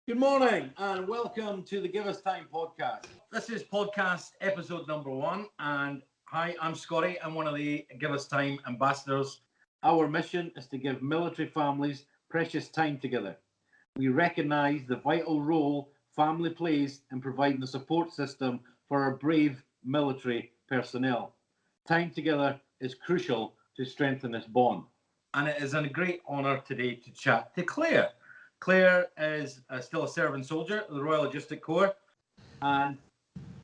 Good morning and welcome to the Give Us Time podcast. This is podcast episode number 1. And hi, I'm Scotty. I'm one of the Give Us Time ambassadors. Our mission is to give military families precious time together. We recognise the vital role family plays in providing a support system for our brave military personnel. Time together is crucial to strengthen this bond. And it is a great honour today to chat to Claire. Claire is still a serving soldier of the Royal Logistic Corps, and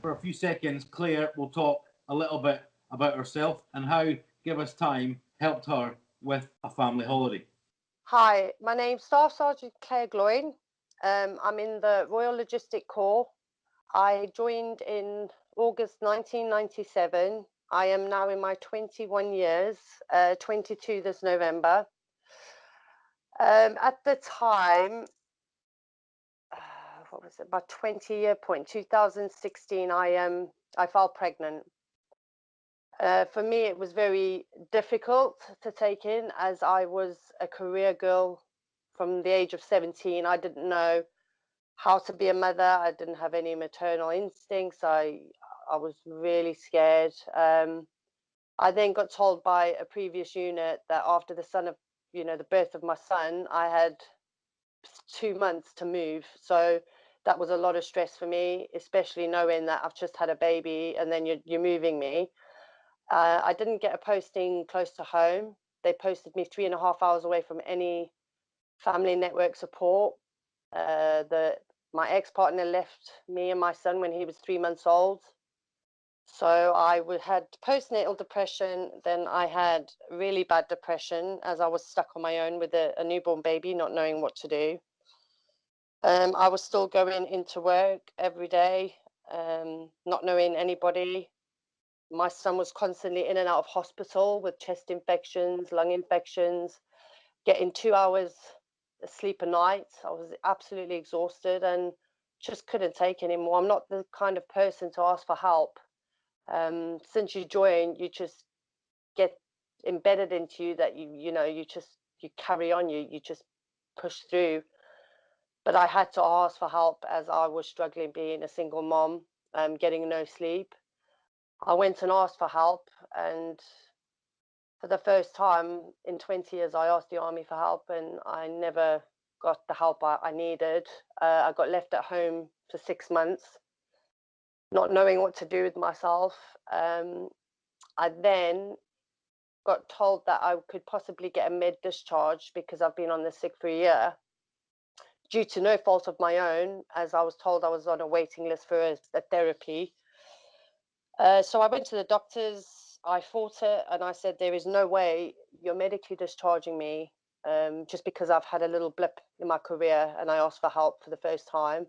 for a few seconds, Claire will talk a little bit about herself and how Give Us Time helped her with a family holiday. Hi, my name's SSgt Claire Gloyne. I'm in the Royal Logistic Corps. I joined in August 1997. I am now in my 21 years, 22 this November. At the time, what was it, my 20-year point, 2016, I fell pregnant. For me, it was very difficult to take in as I was a career girl from the age of 17. I didn't know how to be a mother. I didn't have any maternal instincts. I was really scared. I then got told by a previous unit that after the birth of my son, I had 2 months to move. So that was a lot of stress for me, especially knowing that I've just had a baby and then you're moving me. I didn't get a posting close to home. They posted me 3.5 hours away from any family network support. My ex-partner left me and my son when he was 3 months old. So I had postnatal depression. Then I had really bad depression as I was stuck on my own with a newborn baby, not knowing what to do. I was still going into work every day, not knowing anybody. My son was constantly in and out of hospital with chest infections, lung infections, getting 2 hours sleep a night. I was absolutely exhausted and just couldn't take anymore. I'm not the kind of person to ask for help. Since you join, you just get embedded into you that you carry on, you just push through. But I had to ask for help as I was struggling being a single mom, getting no sleep. I went and asked for help, and for the first time in 20 years, I asked the army for help, and I never got the help I needed. I got left at home for 6 months, not knowing what to do with myself. I then got told that I could possibly get a med discharge because I've been on the sick for a year, due to no fault of my own, as I was told I was on a waiting list for a therapy. So I went to the doctors, I fought it, and I said, there is no way you're medically discharging me just because I've had a little blip in my career, and I asked for help for the first time.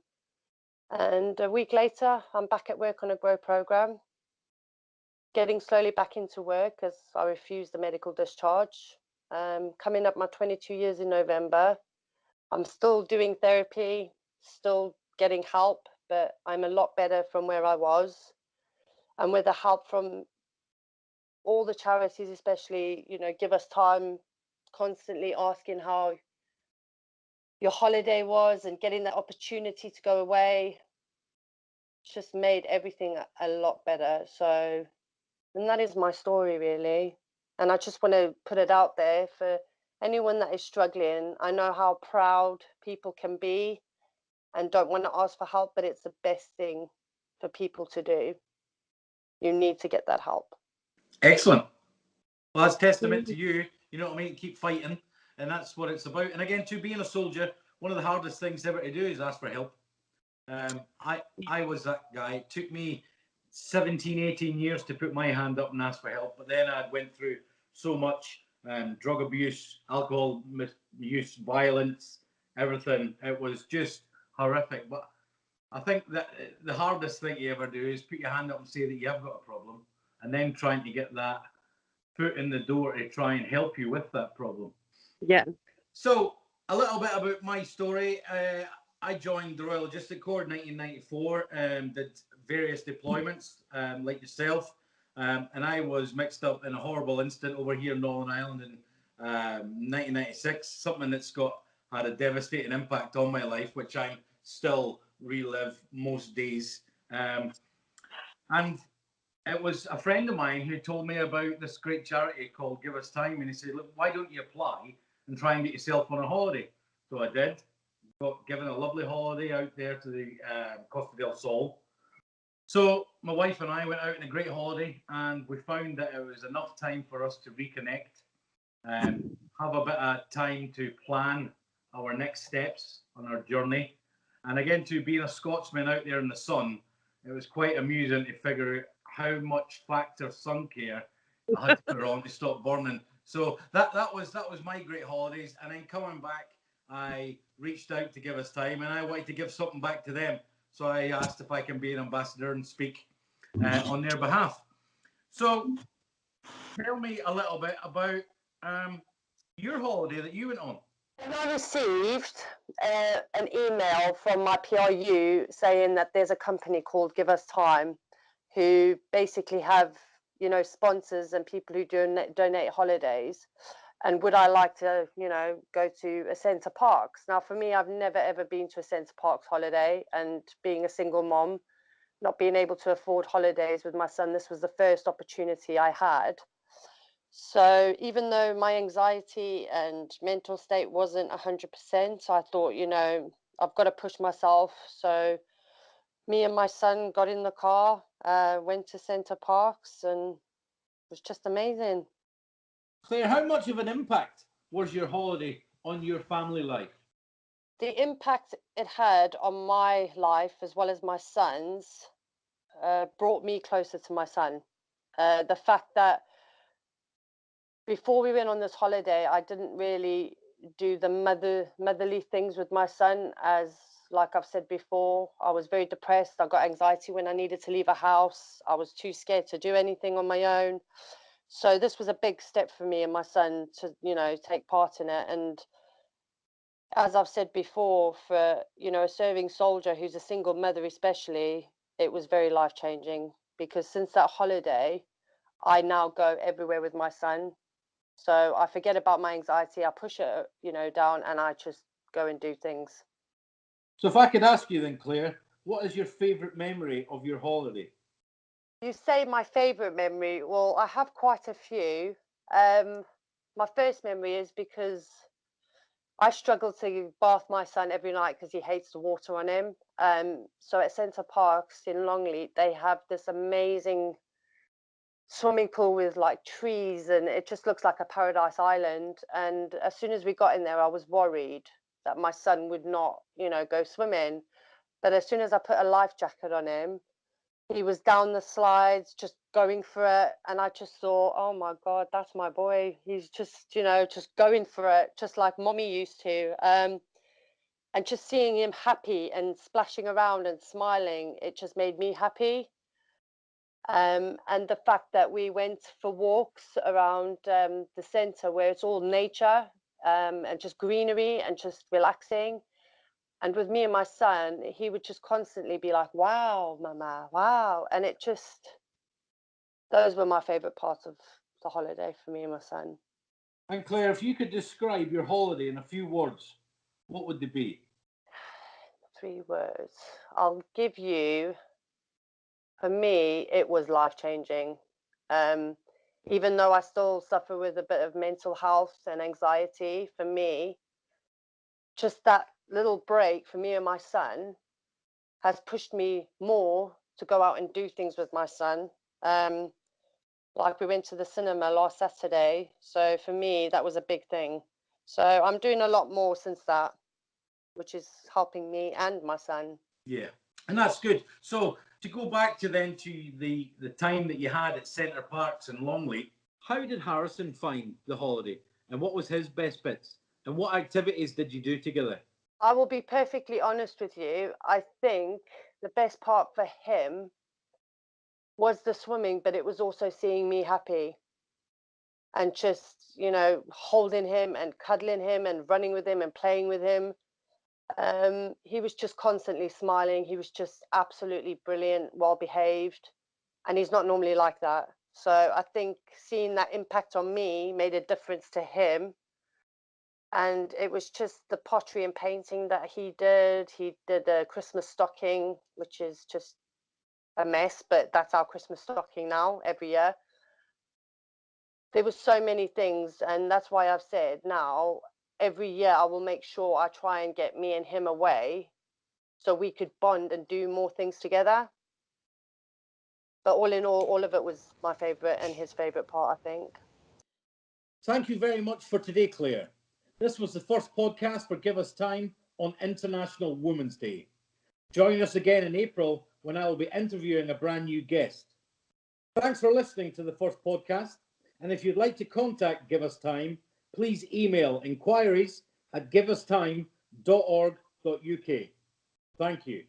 And a week later, I'm back at work on a GROW program, getting slowly back into work as I refused the medical discharge. Coming up my 22 years in November, I'm still doing therapy, still getting help, but I'm a lot better from where I was. And with the help from all the charities, especially, Give Us Time, constantly asking how your holiday was and getting that opportunity to go away, just made everything a lot better. So, and that is my story, really. And I just want to put it out there for anyone that is struggling. I know how proud people can be and don't want to ask for help, but it's the best thing for people to do. You need to get that help. Excellent. Well, that's testament to you. You know what I mean? Keep fighting. And that's what it's about. And again, to being a soldier, one of the hardest things ever to do is ask for help. I was that guy. It took me 17, 18 years to put my hand up and ask for help. But then I went through so much drug abuse, alcohol misuse, violence, everything. It was just horrific. But I think that the hardest thing you ever do is put your hand up and say that you have got a problem, and then trying to get that foot in the door to try and help you with that problem. Yeah. So a little bit about my story. I joined the Royal Logistic Corps in 1994, did various deployments like yourself, and I was mixed up in a horrible incident over here in Northern Ireland in 1996, something that's had a devastating impact on my life, which I'm still relive most days. And it was a friend of mine who told me about this great charity called Give Us Time. And he said, look, why don't you apply and try and get yourself on a holiday? So I did. Got given a lovely holiday out there to the Costa del Sol. So my wife and I went out on a great holiday, and we found that it was enough time for us to reconnect and have a bit of time to plan our next steps on our journey. And again, to being a Scotsman out there in the sun, it was quite amusing to figure out how much factor sun care I had to put on to stop burning. So that was my great holidays. And then coming back, I reached out to Give Us Time, and I wanted to give something back to them. So I asked if I can be an ambassador and speak on their behalf. So tell me a little bit about your holiday that you went on. I received an email from my PRU saying that there's a company called Give Us Time who basically have, sponsors and people who donate holidays. And would I like to, go to a Centre Parks? Now, for me, I've never, ever been to a Centre Parks holiday. And being a single mom, not being able to afford holidays with my son, this was the first opportunity I had. So even though my anxiety and mental state wasn't 100%, I thought, I've got to push myself. So me and my son got in the car, went to Centre Parks, and it was just amazing. Claire, how much of an impact was your holiday on your family life? The impact it had on my life as well as my son's brought me closer to my son. The fact that before we went on this holiday, I didn't really do the motherly things with my son. As like I've said before, I was very depressed. I got anxiety when I needed to leave a house. I was too scared to do anything on my own. So this was a big step for me and my son to, take part in it. And as I've said before, for, a serving soldier who's a single mother especially, it was very life-changing, because since that holiday, I now go everywhere with my son. So I forget about my anxiety, I push it, down, and I just go and do things. So if I could ask you then, Claire, what is your favourite memory of your holiday? You say my favourite memory. Well, I have quite a few. My first memory is because I struggle to bath my son every night because he hates the water on him. So at Centre Parks in Longleat, they have this amazing swimming pool with like trees, and it just looks like a paradise island. And as soon as we got in there, I was worried that my son would not, go swimming. But as soon as I put a life jacket on him, he was down the slides, just going for it. And I just thought, oh my God, that's my boy. He's just, just going for it, just like mommy used to. And just seeing him happy and splashing around and smiling, it just made me happy. And the fact that we went for walks around the centre where it's all nature and just greenery and just relaxing. And with me and my son, he would just constantly be like, wow, mama, wow. And those were my favourite parts of the holiday for me and my son. And Claire, if you could describe your holiday in a few words, what would they be? 3 words. I'll give you, for me, it was life-changing. Even though I still suffer with a bit of mental health and anxiety, for me, just that little break for me and my son has pushed me more to go out and do things with my son. Like we went to the cinema last Saturday. So for me, that was a big thing. So I'm doing a lot more since that, which is helping me and my son. Yeah, and that's good. So to go back to the time that you had at Centre Parks in Longleat, how did Harrison find the holiday, and what was his best bits, and what activities did you do together? I will be perfectly honest with you. I think the best part for him was the swimming, but it was also seeing me happy and just, holding him and cuddling him and running with him and playing with him. He was just constantly smiling. He was just absolutely brilliant, well behaved, and he's not normally like that. So I think seeing that impact on me made a difference to him. And it was just the pottery and painting that he did. He did a Christmas stocking, which is just a mess, but that's our Christmas stocking now every year. There was so many things, and that's why I've said now every year I will make sure I try and get me and him away so we could bond and do more things together. But all in all of it was my favorite and his favorite part, I think. Thank you very much for today, Claire. This was the first podcast for Give Us Time on International Women's Day. Join us again in April when I will be interviewing a brand new guest. Thanks for listening to the first podcast. And if you'd like to contact Give Us Time, please email inquiries@giveustime.org.uk. Thank you.